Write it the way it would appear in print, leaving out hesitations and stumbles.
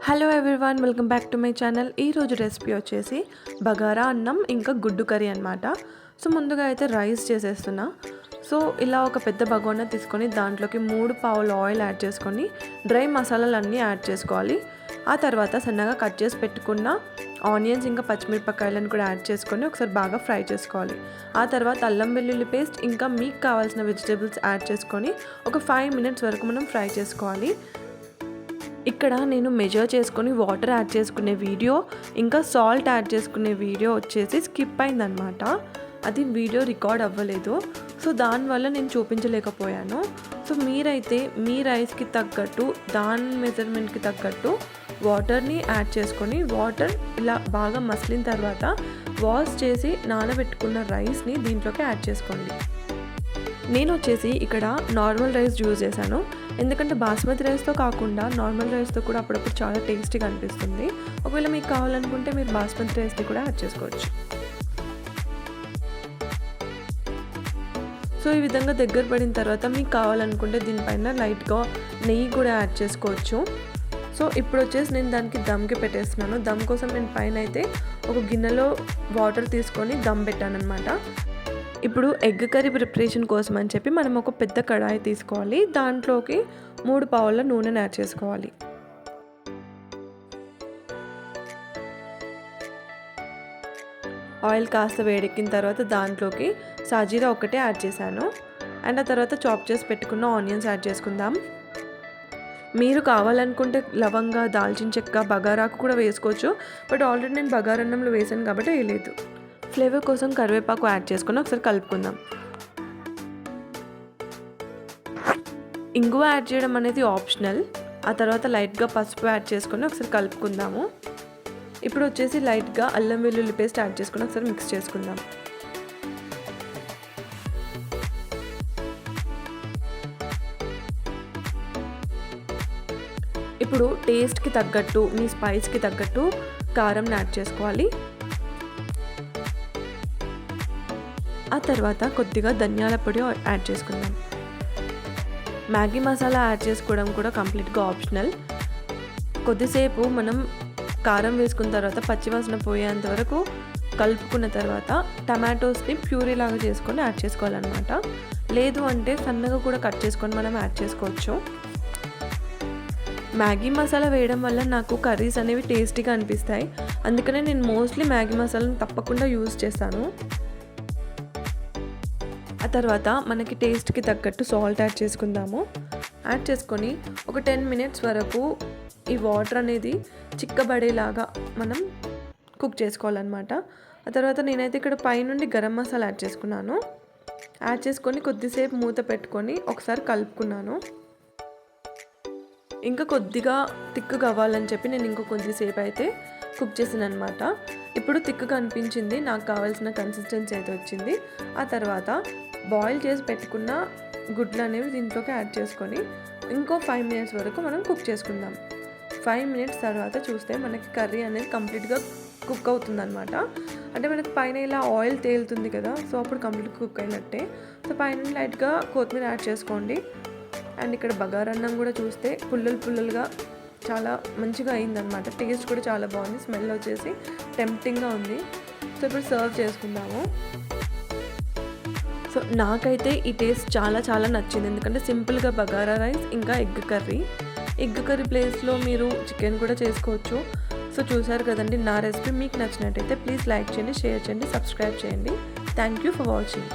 Hello everyone, welcome back to my channel. ఈరోజు recipe వచ్చేసి బగారా అన్నం ఇంకా గుడ్డు కర్రీ అనమాట. సో ముందుగా అయితే రైస్ చేసేస్తున్నా. సో ఇలా ఒక పెద్ద బగోనా తీసుకొని దాంట్లోకి 3 పావులు ఆయిల్ యాడ్ చేసుకొని డ్రై మసాలాలన్నీ యాడ్ చేసుకోవాలి. ఆ తర్వాత సన్నగా కట్ చేసి పెట్టుకున్న ఆనియన్స్ ఇంకా పచ్చిమిరపకాయలను కూడా యాడ్ చేసుకొని ఒకసారి బాగా ఫ్రై చేసుకోవాలి. ఆ తర్వాత అల్లం వెల్లుల్లి పేస్ట్ ఇంకా మీకు కావాల్సిన వెజిటేబుల్స్ యాడ్ చేసుకొని ఒక 5 మినిట్స్ వరకు మనం ఫ్రై చేసుకోవాలి. ఇక్కడ నేను మెజర్ చేసుకొని వాటర్ యాడ్ చేసుకునే వీడియో ఇంకా సాల్ట్ యాడ్ చేసుకునే వీడియో వచ్చేసి స్కిప్ అయిందనమాట. అది వీడియో రికార్డ్ అవ్వలేదు. సో దానివల్ల నేను చూపించలేకపోయాను. సో మీరైతే మీ రైస్కి తగ్గట్టు దాని మెజర్మెంట్కి తగ్గట్టు వాటర్ని యాడ్ చేసుకొని వాటర్ ఇలా బాగా మసిలిన తర్వాత వాష్ చేసి నానబెట్టుకున్న రైస్ని దీంట్లోకి యాడ్ చేసుకోండి. నేను వచ్చేసి ఇక్కడ నార్మల్ రైస్ యూజ్ చేశాను. ఎందుకంటే బాస్మతి రైస్తో కాకుండా నార్మల్ రైస్తో కూడా అప్పుడప్పుడు చాలా టేస్టీగా అనిపిస్తుంది. ఒకవేళ మీకు కావాలనుకుంటే మీరు బాస్మతి రైస్ని కూడా యాడ్ చేసుకోవచ్చు. సో ఈ విధంగా దగ్గర పడిన తర్వాత మీకు కావాలనుకుంటే దీనిపైన లైట్గా నెయ్యి కూడా యాడ్ చేసుకోవచ్చు. సో ఇప్పుడు వచ్చేసి నేను దానికి దమ్కి పెట్టేస్తున్నాను. దమ్ కోసం నేను పైన అయితే ఒక గిన్నెలో వాటర్ తీసుకొని దమ్ పెట్టాను అనమాట. ఇప్పుడు ఎగ్ కర్రీ ప్రిపరేషన్ కోసం అని చెప్పి మనం ఒక పెద్ద కడాయి తీసుకోవాలి. దాంట్లోకి 3 పావుల నూనెను యాడ్ చేసుకోవాలి. ఆయిల్ కాస్త వేడెక్కిన తర్వాత దాంట్లోకి సాజీరా ఒకటే యాడ్ చేశాను. అండ్ ఆ తర్వాత చాప్ చేసి పెట్టుకున్న ఆనియన్స్ యాడ్ చేసుకుందాం. మీరు కావాలనుకుంటే లవంగా, దాల్చిన చెక్క, బగారాకు కూడా వేసుకోవచ్చు. బట్ ఆల్రెడీ నేను బగారన్నంలో వేసాను కాబట్టి వేయలేదు. ఫ్లేవర్ కోసం కరివేపాకు యాడ్ చేసుకొని ఒకసారి కలుపుకుందాం. ఇంగువ యాడ్ చేయడం అనేది ఆప్షనల్. ఆ తర్వాత లైట్గా పసుపు యాడ్ చేసుకొని ఒకసారి కలుపుకుందాము. ఇప్పుడు వచ్చేసి లైట్గా అల్లం వెల్లుల్లి పేస్ట్ యాడ్ చేసుకొని ఒకసారి మిక్స్ చేసుకుందాం. ఇప్పుడు టేస్ట్కి తగ్గట్టు మీ స్పైస్కి తగ్గట్టు కారం యాడ్ చేసుకోవాలి. ఆ తర్వాత కొద్దిగా ధనియాల పొడి యాడ్ చేసుకుందాం. మ్యాగీ మసాలా యాడ్ చేసుకోవడం కూడా కంప్లీట్గా ఆప్షనల్. కొద్దిసేపు మనం కారం వేసుకున్న తర్వాత పచ్చివాసన పోయేంత వరకు కలుపుకున్న తర్వాత టమాటోస్ని ప్యూరీ లాగా చేసుకొని యాడ్ చేసుకోవాలన్నమాట. లేదు అంటే సన్నగా కూడా కట్ చేసుకొని మనం యాడ్ చేసుకోవచ్చు. మ్యాగీ మసాలా వేయడం వల్ల నాకు కర్రీస్ అనేవి టేస్టీగా అనిపిస్తాయి. అందుకనే నేను మోస్ట్లీ మ్యాగీ మసాలాను తప్పకుండా యూజ్ చేస్తాను. ఆ తర్వాత మనకి టేస్ట్కి తగ్గట్టు సాల్ట్ యాడ్ చేసుకుందాము. యాడ్ చేసుకొని ఒక 10 మినిట్స్ వరకు ఈ వాటర్ అనేది చిక్కబడేలాగా మనం కుక్ చేసుకోవాలన్నమాట. ఆ తర్వాత నేనైతే ఇక్కడ పైనుండి గరం మసాలా యాడ్ చేసుకున్నాను. యాడ్ చేసుకొని కొద్దిసేపు మూత పెట్టుకొని ఒకసారి కలుపుకున్నాను. ఇంకా కొద్దిగా తిక్కు కావాలని చెప్పి నేను ఇంకో కొద్దిసేపు అయితే కుక్ చేసాను అనమాట. ఇప్పుడు తిక్కుగా అనిపించింది, నాకు కావాల్సిన కన్సిస్టెన్సీ అయితే వచ్చింది. ఆ తర్వాత బాయిల్ చేసి పెట్టుకున్న గుడ్లు అనేవి దీంట్లోకి యాడ్ చేసుకొని ఇంకో 5 మినిట్స్ వరకు మనం కుక్ చేసుకుందాం. 5 మినిట్స్ తర్వాత చూస్తే మనకి కర్రీ అనేది కంప్లీట్గా కుక్ అవుతుందన్నమాట. అంటే మనకి పైన ఇలా ఆయిల్ తేలుతుంది కదా, సో అప్పుడు కంప్లీట్గా కుక్ అయినట్టే. సో పైన లైట్గా కొత్తిమీర యాడ్ చేసుకోండి. అండ్ ఇక్కడ బగారన్నం కూడా చూస్తే పుల్లలుగా చాలా మంచిగా అయిందనమాట. టేస్ట్ కూడా చాలా బాగుంది. స్మెల్ వచ్చేసి టెంప్టింగ్గా ఉంది. సో ఇప్పుడు సర్వ్ చేసుకుందాము. సో నాకైతే ఈ టేస్ట్ చాలా నచ్చింది. ఎందుకంటే సింపుల్గా బగారా రైస్ ఇంకా ఎగ్ కర్రీ ప్లేస్లో మీరు చికెన్ కూడా చేసుకోవచ్చు. సో చూసారు కదండి, నా రెసిపీ మీకు నచ్చినట్టయితే ప్లీజ్ లైక్ చేయండి, షేర్ చేయండి, సబ్స్క్రైబ్ చేయండి. Thank you for watching.